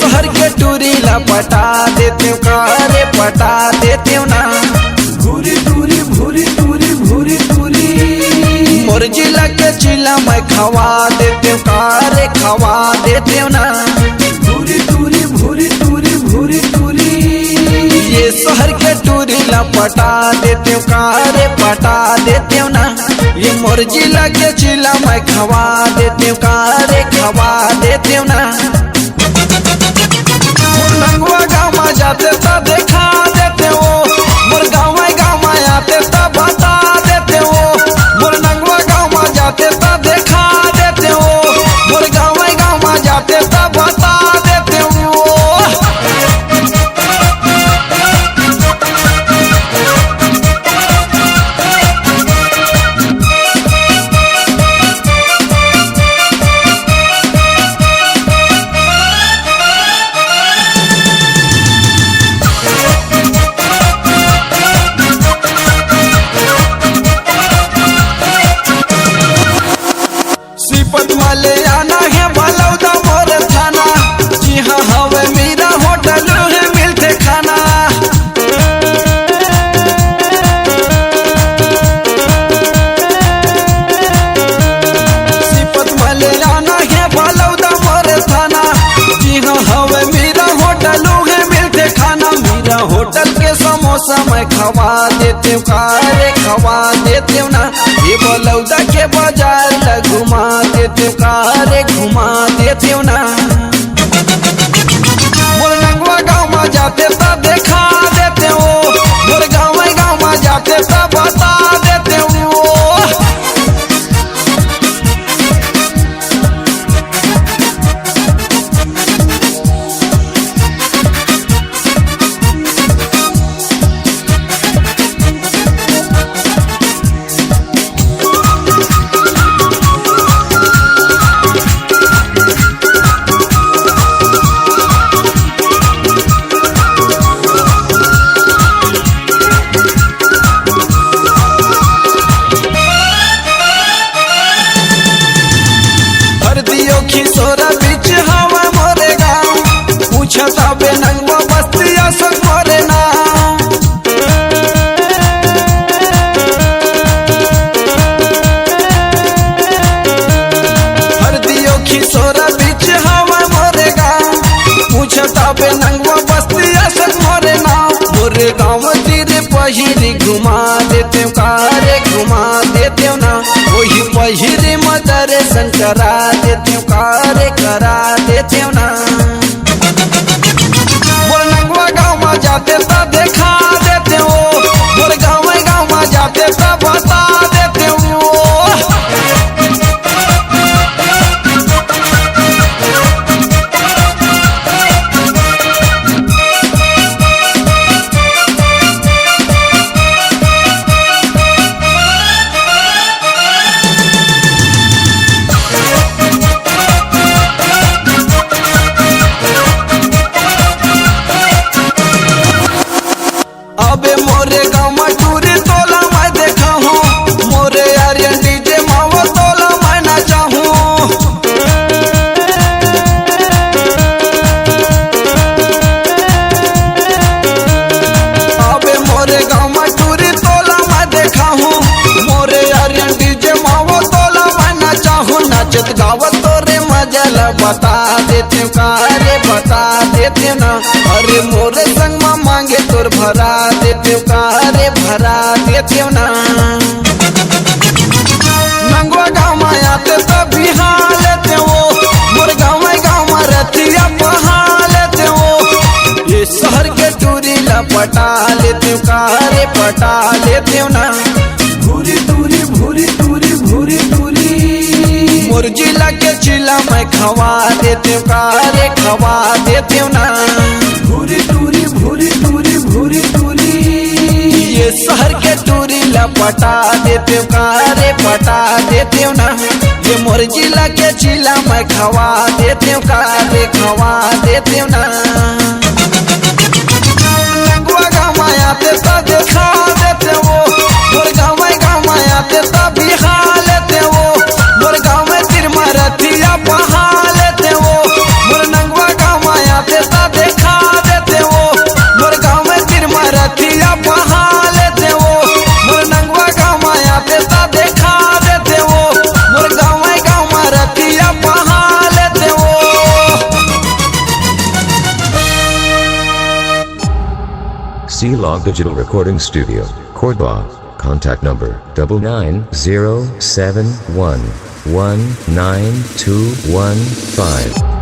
शहर के टूरी ला पटा देते कारे पटा देते ना भूरी टूरी भूरी टूरी भूरी टूरी मोर जिला के चिला मैं खवा देते कारे खवा देते ना भूरी टूरी भूरी टूरी भूरी टूरी ये शहर के टूरी ला पटा देते कारे पटा देते ना ये मोर जिला के चिला मैं खवा देते कारे खवा देते ना लंगवा गाँव में जाते तो देखा देते हो मोर गाँव में आते तो बता देते हो मोर लंगवा गाँव में जाते तो देखा देते हो मोर गाँव में जाते तो बता देते हो। सिपत वाले आना है बलौदा मोर थाना जी हाँ हवे मेरा होटल है मिलते खाना सिपत वाले आना है बलौदा मोर थाना जी हाँ हवे मेरा होटल है मिलते खाना मेरा होटल के समोसा मैं खवा देते कारे खवा देते ना ये बलौदा के बाजार ला घुमा देते कारे घुमा देते ना मोर लंगवा गाँव में जाते तो देखा देते हो मोर गाँव में जाते तो बता देते हो। खिसोरा बीच हवा मोरे गाँव पूछता बे नंगवा बस्तिया संग मोरे नाम हर दियो खिसोरा बीच हवा मोरे गाँव पूछता बे नंगवा बस्तिया संग मोरे नाम मोरे गाँव तेरे पहिरी घुमा देते कारे घुमा देते ना वही पहिरे मदर संकरा देते कारे करा देते ना मोर लंगवा गाँव में जाते तो देखा देते हो मोर गाँव में जाते तो बता देते हो। अबे मोरे गाँव में टूरी तोला मैं देखा हूँ मोरे आर्यन डीजे मावा तोला मैं नाचा हूँ अबे मोरे गाँव में टूरी तोला मैं देखा हूँ मोरे आर्यन डीजे मावा तोला मैं नाचा हूँ नाचत गावत तोरे मजला बता देते कारे बता देते ना अरे मोरे संग में मांगे तोर भरा देते कारे भरा देते ना नंगवा गाँव में आते तो बिहा लेते हो मोर गाँव में रतिया बहा लेते हो ये शहर के टूरी ला पटा लेते कारे पटा लेते ना भूरी टूरी भूरी टूरी भूरी टूरी मोर जिला के चिला मैं खवा देते कारे खवा देते ना भूरी टूरी भूरी टूरी भूरी टूरी ये शहर के टूरी ला पटा देते कारे पटा देते ना ये मोर जिला के चिला मैं खवा देते कारे खवा देते ना लंगवा गाँव में आते तो देखा देते हो मोर गाँव में आते तो बिहा लेते हो मोर गाँव में तिरमा रतिया बहा लेते हो मोर लंगवा गाँव में आते C-Log Digital Recording Studio, Cordoba. Contact number 99071192115.